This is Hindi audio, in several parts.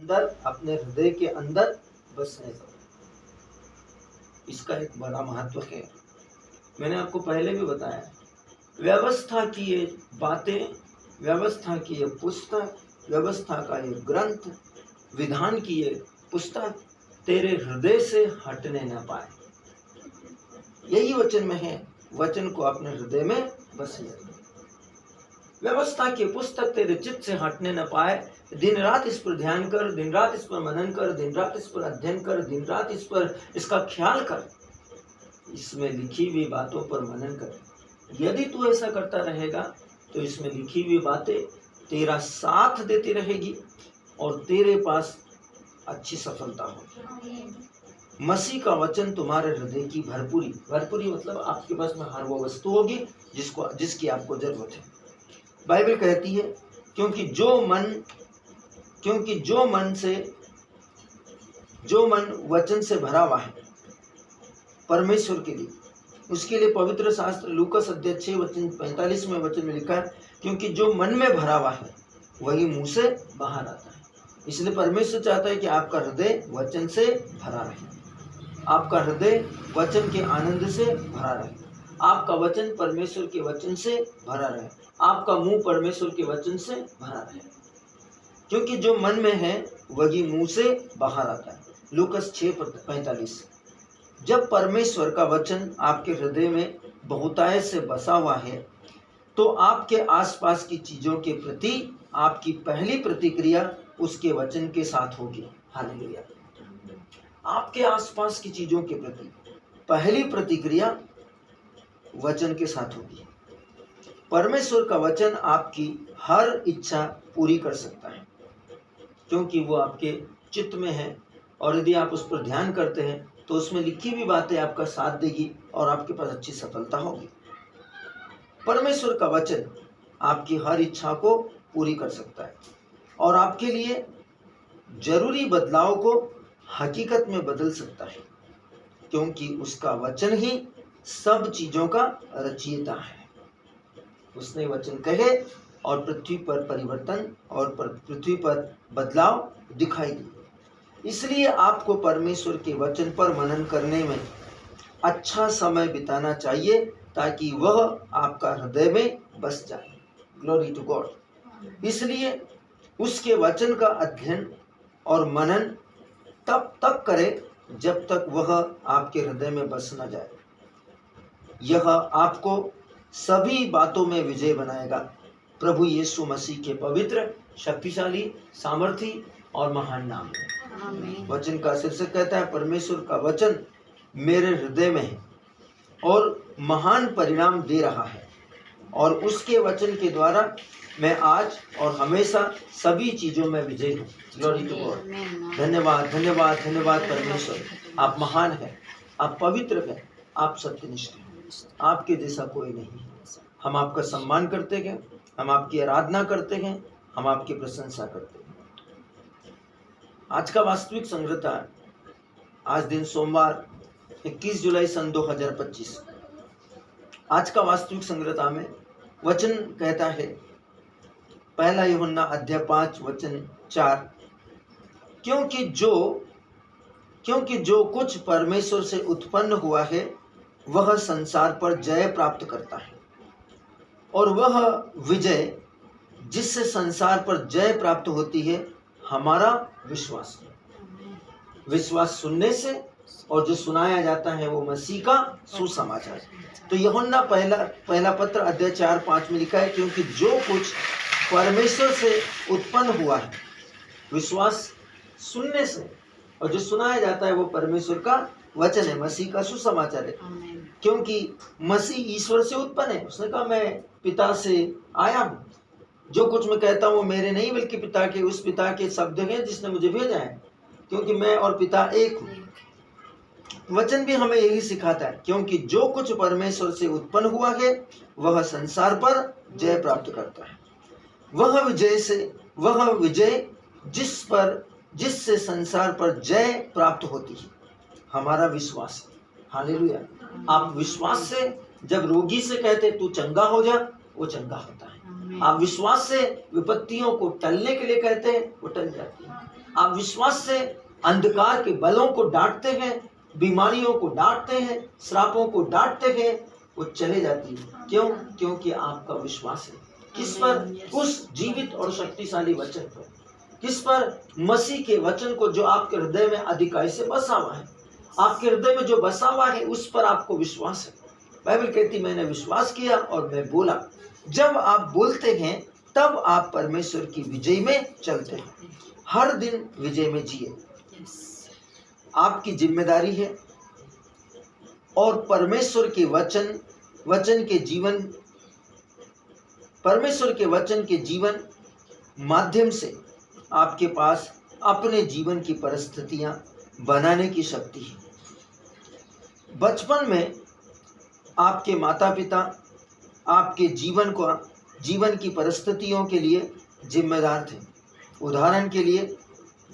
अंदर, अपने हृदय के अंदर बसने दो। इसका एक बड़ा महत्व है। मैंने आपको पहले भी बताया, व्यवस्था की ये बातें, व्यवस्था की ये पुस्तक, व्यवस्था का ये ग्रंथ, विधान की ये पुस्तक तेरे हृदय से हटने न पाए। यही वचन में है, वचन को अपने हृदय में बसने दो। व्यवस्था की पुस्तक तेरे चित्त से हटने न पाए। दिन रात इस पर ध्यान कर, दिन रात इस पर मनन कर, दिन रात इस पर अध्ययन कर, दिन रात इस पर इसका ख्याल कर, इसमें लिखी हुई बातों पर मनन कर। यदि तू ऐसा करता रहेगा तो इसमें लिखी हुई बातें तेरा साथ देती रहेगी और तेरे पास अच्छी सफलता होगी। मसीह का वचन तुम्हारे हृदय की भरपूरी मतलब आपके पास में हर वो वस्तु होगी जिसकी आपको जरूरत है। बाइबल कहती है, क्योंकि जो मन वचन से भरा हुआ है परमेश्वर के लिए, उसके लिए पवित्र शास्त्र लूकास अध्याय 6 वचन 45 वचन में लिखा है, क्योंकि जो मन में भरा हुआ है वही मुंह से बाहर आता है। इसलिए परमेश्वर चाहता है कि आपका हृदय वचन से भरा रहे, आपका हृदय वचन के आनंद से भरा रहे, आपका वचन परमेश्वर के वचन से भरा रहे, आपका मुंह परमेश्वर के वचन से भरा रहे, क्योंकि जो मन में है वही मुंह से बाहर आता है। लूकास 6:45। जब परमेश्वर का वचन आपके हृदय में बहुतायत से बसा हुआ है तो आपके आसपास की चीजों के प्रति आपकी पहली प्रतिक्रिया उसके वचन के साथ होगी। हालेलुया। आपके आसपास की चीजों के प्रति पहली प्रतिक्रिया वचन के साथ होगी। परमेश्वर का वचन आपकी हर इच्छा पूरी कर सकता है, क्योंकि वो आपके चित्त में है, और यदि आप उस पर ध्यान करते हैं तो उसमें लिखी हुई बातें आपका साथ देगी और आपके पास अच्छी सफलता होगी। परमेश्वर का वचन आपकी हर इच्छा को पूरी कर सकता है और आपके लिए जरूरी बदलाव को हकीकत में बदल सकता है, क्योंकि उसका वचन ही सब चीजों का रचयिता है। उसने वचन कहे और पृथ्वी पर परिवर्तन और पृथ्वी पर बदलाव दिखाई दिए। इसलिए आपको परमेश्वर के वचन पर मनन करने में अच्छा समय बिताना चाहिए ताकि वह आपका हृदय में बस जाए। Glory to God. इसलिए उसके वचन का अध्ययन और मनन तब तक करें जब तक वह आपके हृदय में बस न जाए। यह आपको सभी बातों में विजय बनाएगा। प्रभु यीशु मसीह के पवित्र, शक्तिशाली, सामर्थी और महान नाम में। वचन का शीर्षक कहता है, परमेश्वर का वचन मेरे हृदय में है और महान परिणाम दे रहा है, और उसके वचन के द्वारा मैं आज और हमेशा सभी चीजों में विजयी हूँ। Glory to God. धन्यवाद धन्यवाद धन्यवाद परमेश्वर। आप महान हैं, आप पवित्र हैं, आप सत्यनिष्ठ हैं, आपके जैसा कोई नहीं है। हम आपका सम्मान करते हैं, हम आपकी आराधना करते हैं, हम आपकी प्रशंसा करते हैं। आज का वास्तविक संग्रहता, आज दिन सोमवार 21 जुलाई सन 2025। आज का वास्तविक संग्रहता में वचन कहता है, पहला यूहन्ना अध्याय 5 वचन 4, क्योंकि जो कुछ परमेश्वर से उत्पन्न हुआ है वह संसार पर जय प्राप्त करता है, और वह विजय जिससे संसार पर जय प्राप्त होती है हमारा विश्वास है। विश्वास सुनने से, और जो सुनाया जाता है वो मसीह का सुसमाचार। तो यूहन्ना पहला पत्र अध्याय 4-5 में लिखा है, क्योंकि जो कुछ परमेश्वर से उत्पन्न हुआ है, विश्वास सुनने से, और जो सुनाया जाता है वो परमेश्वर का वचन है, मसीह का सुसमाचार है। क्योंकि मसीह ईश्वर से उत्पन्न है। उसने कहा, मैं पिता से आया हूँ, जो कुछ मैं कहता हूँ मेरे नहीं बल्कि पिता के, उस पिता के शब्द हैं जिसने मुझे भेजा है, क्योंकि मैं और पिता एक हूँ। वचन भी हमें यही सिखाता है, क्योंकि जो कुछ परमेश्वर से उत्पन्न हुआ है वह संसार पर जय प्राप्त करता है। वह विजय जिससे संसार पर जय प्राप्त होती है हमारा विश्वास है। हालेलुया। आप विश्वास से, जब रोगी से कहते तू चंगा हो जा, वो चंगा होता है। आप विश्वास से विपत्तियों को टलने के लिए कहते हैं, वो टल जाती है। आप विश्वास से अंधकार के बलों को डांटते हैं, बीमारियों को डांटते हैं, श्रापों को डांटते हैं, वो चले जाती है। क्यों? क्योंकि आपका विश्वास है किस पर? उस जीवित और शक्तिशाली वचन पर। किस पर? मसीह के वचन को जो आपके हृदय में अधिकाई से बसा हुआ है। आपके हृदय में जो बसा हुआ है उस पर आपको विश्वास है। बाइबल कहती मैंने विश्वास किया और मैं बोला। जब आप बोलते हैं तब आप परमेश्वर की विजय में चलते हैं। हर दिन विजय में जिए, आपकी जिम्मेदारी है। और परमेश्वर के वचन के जीवन माध्यम से आपके पास अपने जीवन की परिस्थितियां बनाने की शक्ति है। बचपन में आपके माता पिता आपके जीवन की परिस्थितियों के लिए जिम्मेदार थे। उदाहरण के लिए,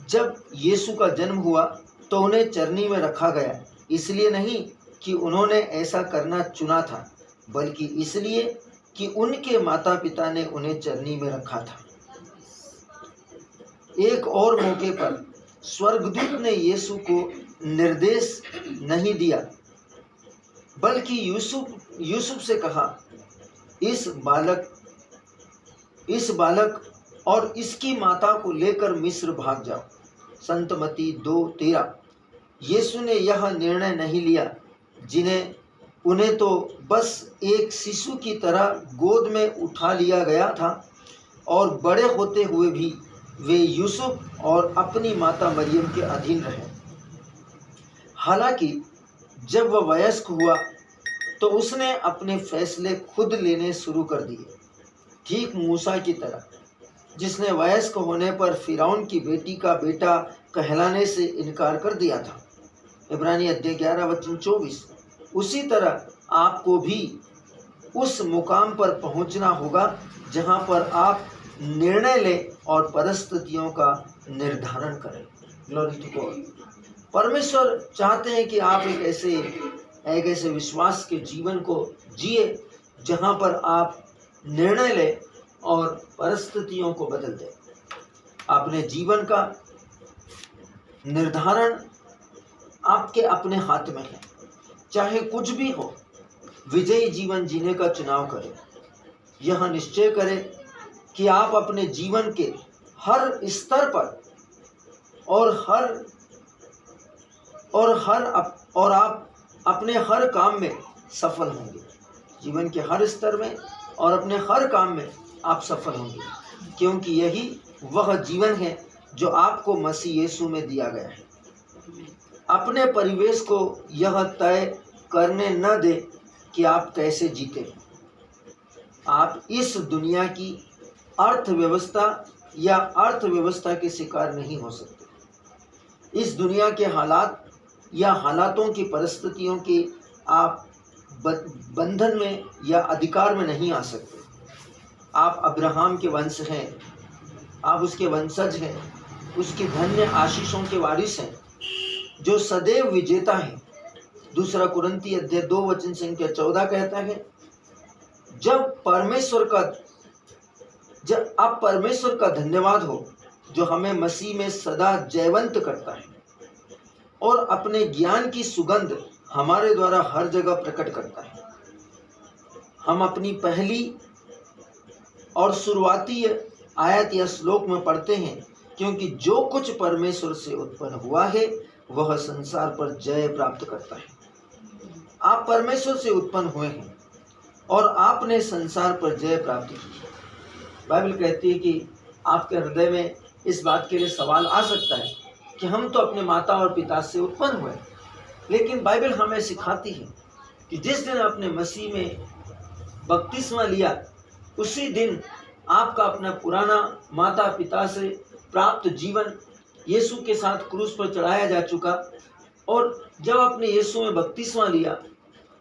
जब यीशु का जन्म हुआ तो उन्हें चरनी में रखा गया, इसलिए नहीं कि उन्होंने ऐसा करना चुना था, बल्कि इसलिए कि उनके माता पिता ने उन्हें चरनी में रखा था। एक और मौके पर स्वर्गदूत ने यीशु को निर्देश नहीं दिया, बल्कि यूसुफ से कहा, इस बालक और इसकी माता को लेकर मिस्र भाग जाओ। संत मत्ती 2:13। यीशु ने यह निर्णय नहीं लिया उन्हें तो बस एक शिशु की तरह गोद में उठा लिया गया था, और बड़े होते हुए भी वे यूसुफ और अपनी माता मरियम के अधीन रहे। हालांकि जब वह वयस्क हुआ तो उसने अपने फैसले खुद लेने शुरू कर दिए, ठीक मूसा की तरह, जिसने वयस्क होने पर फिरौन की बेटी का बेटा कहलाने से इनकार कर दिया था। इब्रानी अध्याय 11:24। उसी तरह आपको भी उस मुकाम पर पहुंचना होगा जहां पर आप निर्णय लें और परिस्थितियों का निर्धारण करें। Glory to God. परमेश्वर चाहते हैं कि आप एक ऐसे विश्वास के जीवन को जिए जहां पर आप निर्णय लें और परिस्थितियों को बदल दें। अपने जीवन का निर्धारण आपके अपने हाथ में है। चाहे कुछ भी हो, विजयी जीवन जीने का चुनाव करें। यह निश्चय करें कि आप अपने जीवन के हर स्तर पर और आप अपने हर काम में सफल होंगे। जीवन के हर स्तर में और अपने हर काम में आप सफल होंगे, क्योंकि यही वह जीवन है जो आपको मसीह यीशु में दिया गया है। अपने परिवेश को यह तय करने न दे कि आप कैसे जीते। आप इस दुनिया की अर्थव्यवस्था के शिकार नहीं हो सकते। इस दुनिया के हालात या हालातों की परिस्थितियों के आप बंधन में या अधिकार में नहीं आ सकते। आप अब्राहम के वंश हैं, आप उसके वंशज हैं, उसकी धन्य आशीषों के वारिस हैं, जो सदैव विजेता है। दूसरा कुरिन्थी अध्याय 2:14 कहता है, आप परमेश्वर का धन्यवाद हो जो हमें मसीह में सदा जयवंत करता है और अपने ज्ञान की सुगंध हमारे द्वारा हर जगह प्रकट करता है। हम अपनी पहली और शुरुआती आयत या श्लोक में पढ़ते हैं, क्योंकि जो कुछ परमेश्वर से उत्पन्न हुआ है वह संसार पर जय प्राप्त करता है। आप परमेश्वर से उत्पन्न हुए हैं और आपने संसार पर जय प्राप्त की है। बाइबल कहती है कि आपके हृदय में इस बात के लिए सवाल आ सकता है कि हम तो अपने माता और पिता से उत्पन्न हुए, लेकिन बाइबल हमें सिखाती है कि जिस दिन आपने मसीह में बपतिस्मा लिया, उसी दिन आपका अपना पुराना माता पिता से प्राप्त जीवन यीशु के साथ क्रूस पर चढ़ाया जा चुका। और जब आपने यीशु में बपतिस्मा लिया,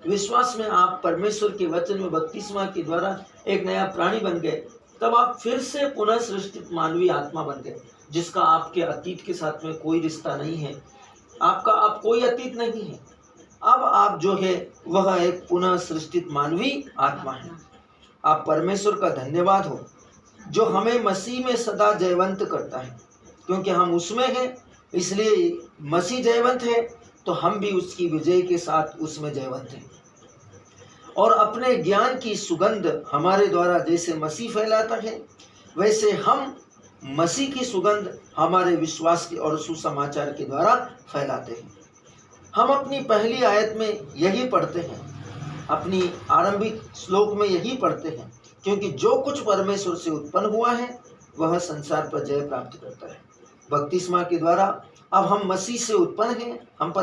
विश्वास में आप परमेश्वर के वचन में बपतिस्मा के द्वारा एक नया प्राणी बन गए, तब आप फिर से पुनः सृष्टित मानवीय आत्मा बन गए, जिसका आपके अतीत के साथ में कोई रिश्ता नहीं है। आप कोई अतीत नहीं है। अब आप जो है वह एक पुनः सृष्टित मानवीय आत्मा है। आप परमेश्वर का धन्यवाद हो जो हमें मसीह में सदा जयवंत करता है क्योंकि हम उसमें हैं, इसलिए मसीह जयवंत है तो हम भी उसकी विजय के साथ उसमें जयवंत हैं। और अपने ज्ञान की सुगंध हमारे द्वारा जैसे मसीह फैलाता है, वैसे हम मसीह की सुगंध हमारे विश्वास के और सुसमाचार के द्वारा फैलाते हैं। हम अपनी पहली आयत में यही पढ़ते हैं, अपनी आरंभिक श्लोक में यही पढ़ते हैं, क्योंकि जो कुछ परमेश्वर से उत्पन्न हुआ है वह संसार पर जय प्राप्त करता है। बपतिस्मा के द्वारा अब हम मसीह से उत्पन्न हैं, हम पर